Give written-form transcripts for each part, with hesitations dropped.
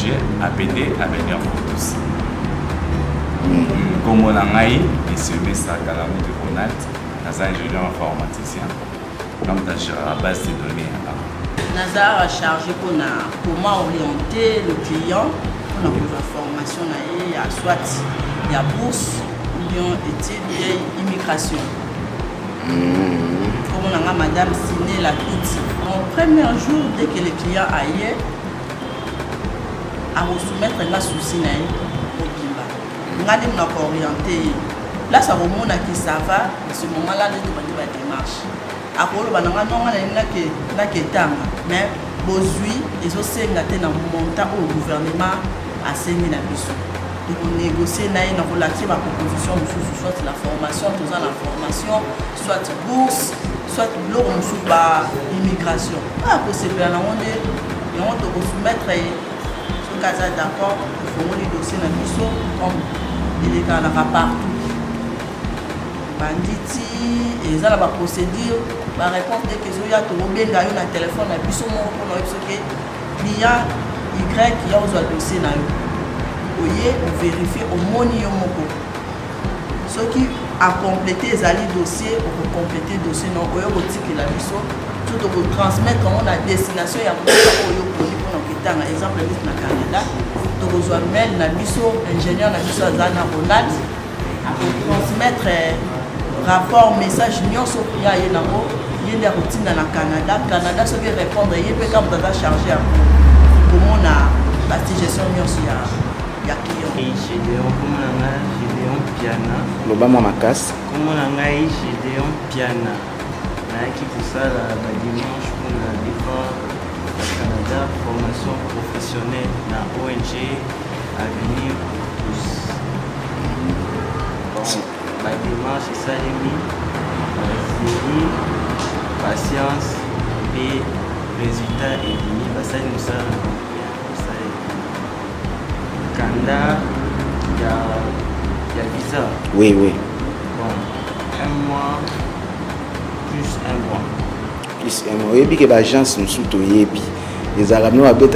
ONG APT à venir pour tous. Comme on a eu et semestre à Calamou de Ronald, Nazar ingénieur informaticien, donc à base de données. Nazar a chargé pour comment orienter le client pour la formation à soit il y a bourse ou bien études et immigration. Comme on a madame Siné la petite. Au premier jour, dès que le client aille, à vous soumettre la souci au Bimba. On a orienté. Là, ça remonte à qui ça va. À ce moment-là, nous devons faire des démarches. Après, on a mais aujourd'hui, ils ont un montant au gouvernement à 5 000 habitants. Donc, on négocie une relative à proposition, soit la formation, soit bourse, soit l'immigration. Après, c'est bien, on doit soumettre ce cas d'accord, il faut les dossiers dans le biseau, comme il est dans le rapport. Banditi, et ça, la procédure, la réponse dès que vous avez un téléphone, la biseau, pour nous, client Y qui a un dossier. Vous vérifiez au moni moko. Ceux qui a complété les dossiers, ou compléter le dossier, non, vous avez la biseau, tout vous transmettre comment la destination est pour exemple na Canada, donc vous avez mail na biso ingénieur na biso Zana Ronald pour transmettre rapport message nyonso ya yenango yende routine na Canada ce qui répondre yebe comme dans chargé pour mon la gestion nyonso ya client et Gédéon comme on a Gédéon Piana lobama makasi comme on a Gédéon Piana na qui pour ça la dimanche pour la défense Canada, formation professionnelle dans ONG Avenir Plus. Bon, la démarche est ça, série, patience et résultat est venu. Ça nous ça. Canada, il y a visa. Oui, oui. Bon, 1 mois plus 1 mois. Et puis que l'agence nous soutient et puis les arabes nous habitent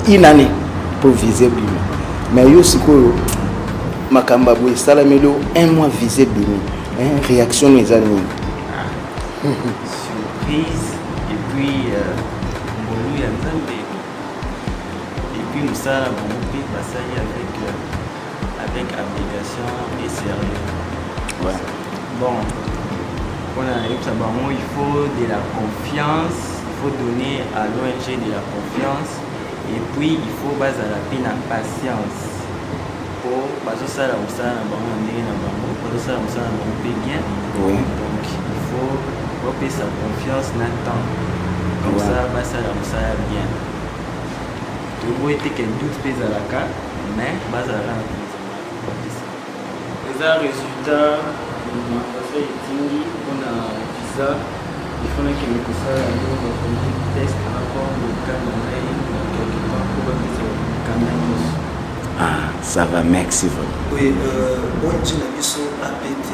une année pour visiblement mais yo siko makamba boy salamelo 1 mois visiblement réaction les amis surprise et puis mbolu ya nzambe et puis nous ça bon puis passer avec abnégation et sérieux. Ouais. Bon, il faut de la confiance, il faut donner à l'ONG de la confiance et puis il faut baser la peine en patience. Pour ça, bien. Oui. Donc il faut payer sa confiance dans le temps. Comme ça, ça bien. Il faut être qu'un doute pèse à la carte, mais base à la les résultats. On a visa, il faut que nous fassions un test par rapport au Canada quelque part pour que ah, ça va, merci. Oui, ONG Nabiso APT,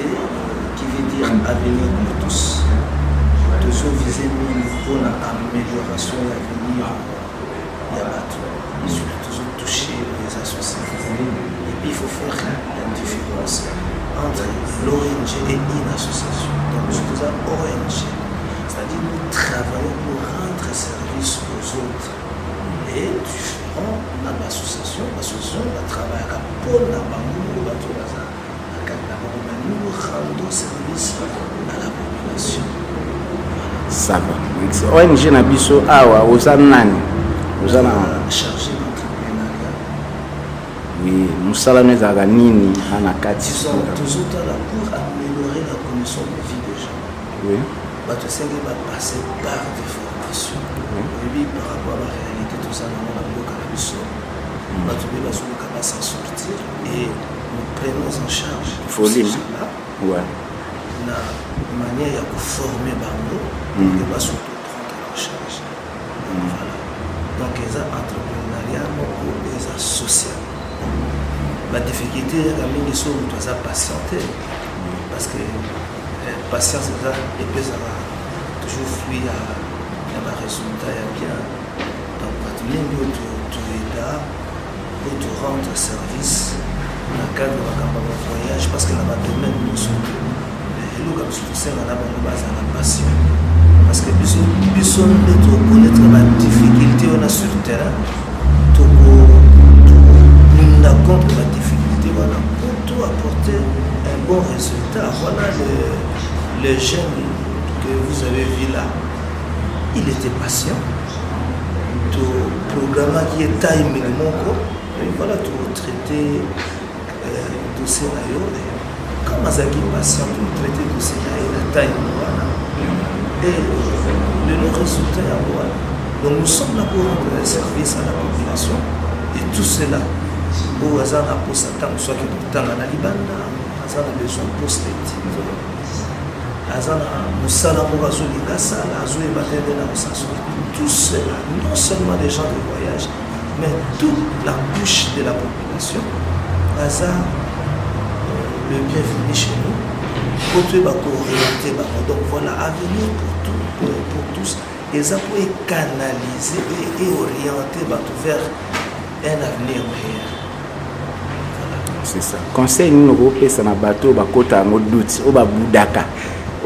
qui veut dire Avenir pour tous. Toujours viser pour l'amélioration et l'avenir de la il faut toujours toucher les associations. Et puis il faut faire la différence entre l'ONG et une association. Donc nous faisons ONG, c'est-à-dire nous travaillons pour rendre service aux autres. Et différents dans l'association va travailler pour la nous rendons service à la population. Ça va. ONG Nabiso Awa, aux Anani. Aux Anani. Chargé d'entrepreneuriat. Oui, nous sommes à Nini, Anakati. Ils sont toujours là pour améliorer la condition de vie des gens. Oui. Tu sais qu'il va passer par des formations. Oui, par rapport à la réalité, tout ça, dans la bloc à la mission. Tu vas s'en sortir et nous prenons en charge. Il faut lire. Ouais. La manière de former Bango, il va surtout prendre en charge. Voilà. Donc, les entrepreneuriat ou les social. La difficulté, la mine sont patienter. Parce que patience, et puis ça va toujours fuir à résultat bien. Donc, tu es là, rendre service dans le cadre de voyage parce que dans le domaine nous sommes la passion. Parce que besoin de connaître la difficulté on a sur le terrain, nous avons la difficulté pour tout apporter un bon résultat. Voilà le jeune que vous avez vu là. Il était patient. Tout programme qui est taille minimum, et voilà tout traité dossier comme Azaki patient pour traiter dossier la taille et le résultat est voilà. Donc nous sommes là pour rendre un service à la population et tout cela au hasard à poste à temps soit que tout temps à la Libana, hasard a besoin de poste hasard nous sommes pour résoudre les ça la jouer bataille de la tout cela, non seulement des gens de voyage, mais toute la couche de la population, hasard le bienvenu chez nous, pour tout orienter, donc voilà, avenir pour tous, et ça peut canaliser et orienter vers un avenir meilleur. C'est ça. Conseil nous européens, ça n'a pas bateau, bakota en doute, au babudaka.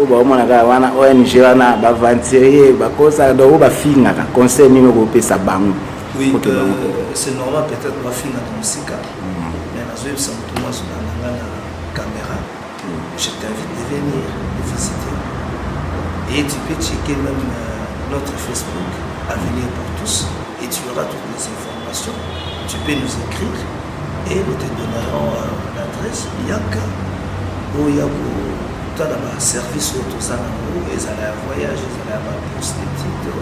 Obaomona wana ONG wana bavantirier bakosa do bafinga conseil ni européen ça bango. Oui, c'est normal peut-être bafinga dans musique. Mais la zoé ça tout moi sur la caméra. Je t'invite de venir visiter. Et tu peux checker même notre Facebook Avenir pour tous et tu auras toutes les informations. Tu peux nous écrire et nous te donnerons l'adresse Yaka ou Yako. Dans le service où tout ça ils allaient à voyage, ils allaient à poste d'études,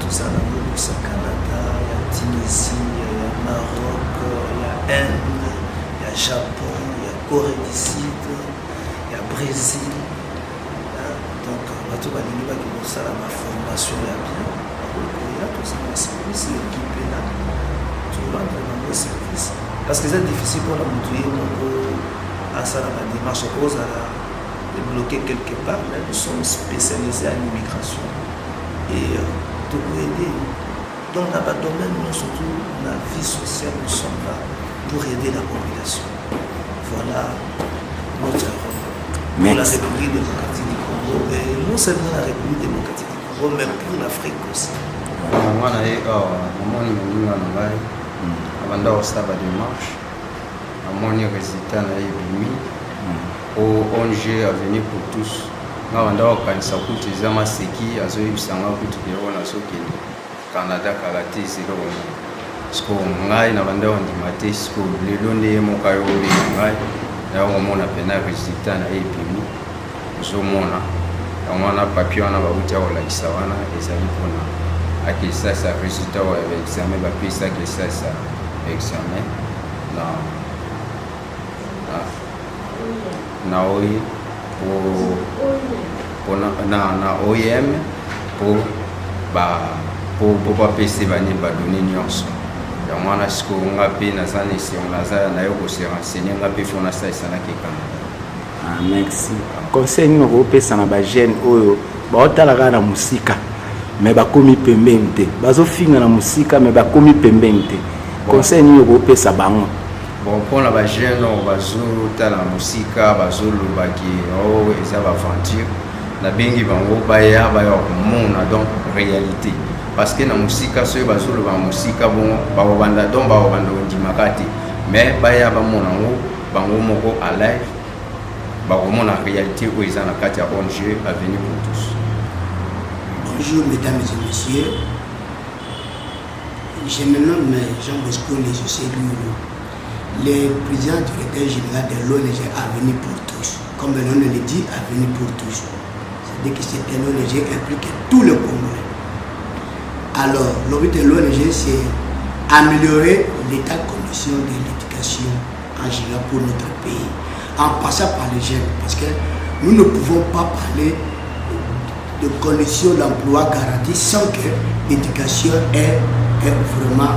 tout ça dans le Canada, il y a Tunisie, il y a Maroc, il y a Inde, il y a Japon, il y a Corée du Sud, il y a Brésil. Donc, tout va dire que ça la formation est bien. Il y a tout ça dans le service, l'équipe est là, tout rentre dans le service. Parce que c'est difficile pour la montrer, à ça la démarche cause à la bloqué quelque part, mais nous sommes spécialisés en immigration et de vous aider. Dans le domaine, nous surtout la vie sociale, nous sommes là pour aider la population. Voilà notre rôle. Pour la République démocratique du Congo, et non seulement la République démocratique du Congo, mais pour l'Afrique aussi. Moi, je suis démarche, mon résultat au ONG Avenir pour tous. Nous avons organisé des amaseki, azoyibisanga kuti kuona sokende Canada kalati zero. Sko ngai na banda ondimate sko lelo ne mokayo ngai na omona pena résultat na epimi. Zomona. Omona papier na bauti ola kisawana ezali pona. Akisa sa résultat wa examen ba pisa que ça examen na OI pour na OIM pour bapesa bani badoni nyonso yango wana siko nga mpe naza na esengo naza na yo koserensegne nga mpe fo nasalisanaki Canada. Merci. Conseil nini okopesa na bajeune oyo baotala kaka na mosika me bakomi pembeni te bazofinga na mosika me bakomi pembeni te conseil nini okopesa bango? Bon, pour la jeune, on va jouer la musique, on va jouer le baggy, oh, et ça va aventure. La bingi bango baya baya monde donc réalité. Parce que la musique, c'est va jouer la musique, bon, banda donc banda on dit makati. Mais baya ba monango, bango moko à live, bango mon la réalité où ils en a quatre bon jeu Avenir pour tous. Bonjour mesdames et messieurs. Je me nomme Jean-Bosco Léjusé-Loulou. Le président directeur général de l'ONG Avenir pour tous, comme le nom le dit, Avenir pour tous. C'est-à-dire que cette ONG implique tout le Congolais. Alors, le but de l'ONG, c'est améliorer l'état de condition de l'éducation en général pour notre pays, en passant par les jeunes, parce que nous ne pouvons pas parler de conditions d'emploi garanties sans que l'éducation est vraiment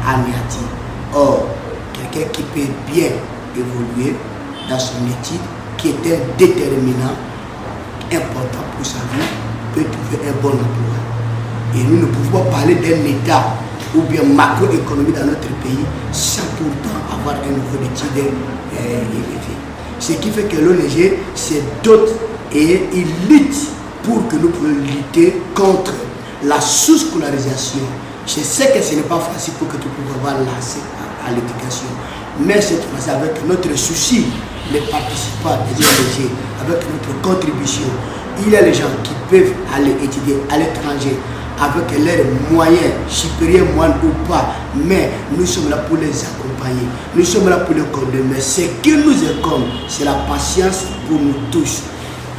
anéantie. Or, quelqu'un qui peut bien évoluer dans son étude, qui est un déterminant important pour sa vie, peut trouver un bon emploi. Et nous ne pouvons pas parler d'un État ou bien macroéconomie dans notre pays sans pourtant avoir un niveau d'études élevé. Ce qui fait que l'ONG se dote et il lutte pour que nous puissions lutter contre la sous-scolarisation. Je sais que ce n'est pas facile pour que tu puisses avoir l'accès à l'éducation, mais cette fois-ci avec notre souci, les participants des ONG, avec notre contribution, il y a les gens qui peuvent aller étudier à l'étranger avec leurs moyens, supérieurs, moindres ou pas, mais nous sommes là pour les accompagner, nous sommes là pour les coordonner. Mais ce qui nous incombe, c'est la patience pour nous tous.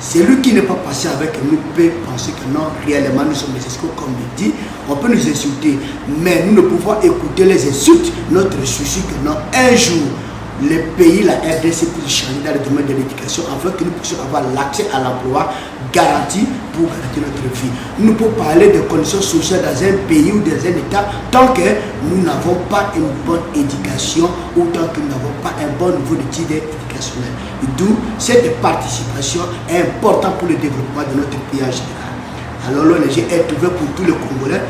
Celui qui n'est pas patient avec nous peut penser que non, réellement nous sommes des escrocs, comme il dit, on peut nous insulter, mais nous ne pouvons écouter les insultes. Notre souci que non, un jour, le pays, la RDC, puisse changer dans le domaine de l'éducation afin que nous puissions avoir l'accès à l'emploi garanti pour garantir notre vie. Nous pouvons parler de conditions sociales dans un pays ou dans un État tant que nous n'avons pas une bonne éducation ou tant que nous n'avons pas un bon niveau d'études éducationnelles. D'où cette participation est importante pour le développement de notre pays en général. Alors l'ONG est ouverte pour tous les Congolais,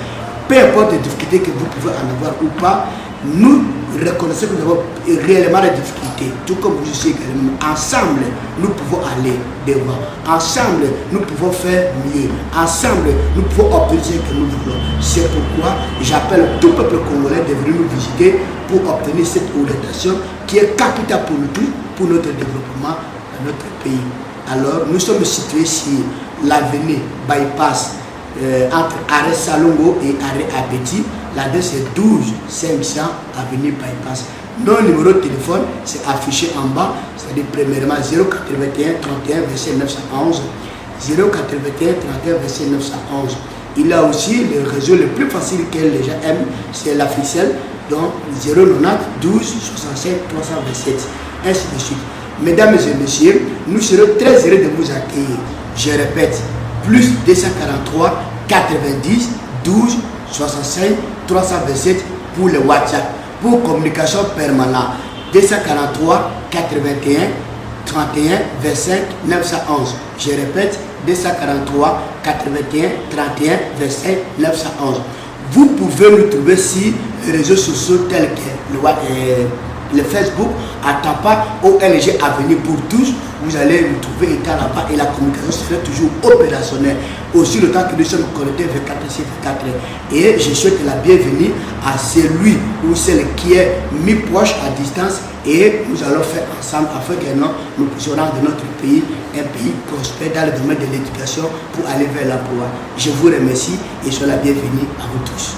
peu importe les difficultés que vous pouvez en avoir ou pas. Nous reconnaissons que nous avons réellement des difficultés, tout comme vous aussi également. Ensemble, nous pouvons aller devant. Ensemble, nous pouvons faire mieux. Ensemble, nous pouvons obtenir ce que nous voulons. C'est pourquoi j'appelle tout peuple congolais de venir nous visiter pour obtenir cette orientation qui est capitale pour nous tous, pour notre développement dans notre pays. Alors, nous sommes situés sur l'avenue Bypass entre Arrêt Salongo et Arrêt Abeti. L'adresse est 12 500 avenue Bypass. Nos numéros de téléphone, c'est affiché en bas, c'est-à-dire premièrement 081 31 verset 911. 081 31 verset 911. Il y a aussi le réseau le plus facile que les gens aiment, c'est la ficelle, donc 090 12 65 327, ainsi de suite. Mesdames et messieurs, nous serons très heureux de vous accueillir. Je répète, plus 243 90 12 65 327 pour le WhatsApp. Pour communication permanente, 243 81 31 25 911. Je répète, 243 81 31 25 911. Vous pouvez nous trouver sur les réseaux sociaux tels que le Facebook, à tapant ONG Avenir pour tous. Vous allez nous trouver étant là-bas et la communication sera toujours opérationnelle. Aussi le temps que nous sommes connectés 24/24. Et je souhaite la bienvenue à celui ou celle qui est mis proche à distance et nous allons faire ensemble afin que nous puissions rendre notre pays un pays prospère dans le domaine de l'éducation pour aller vers l'emploi. Je vous remercie et soyez la bienvenue à vous tous.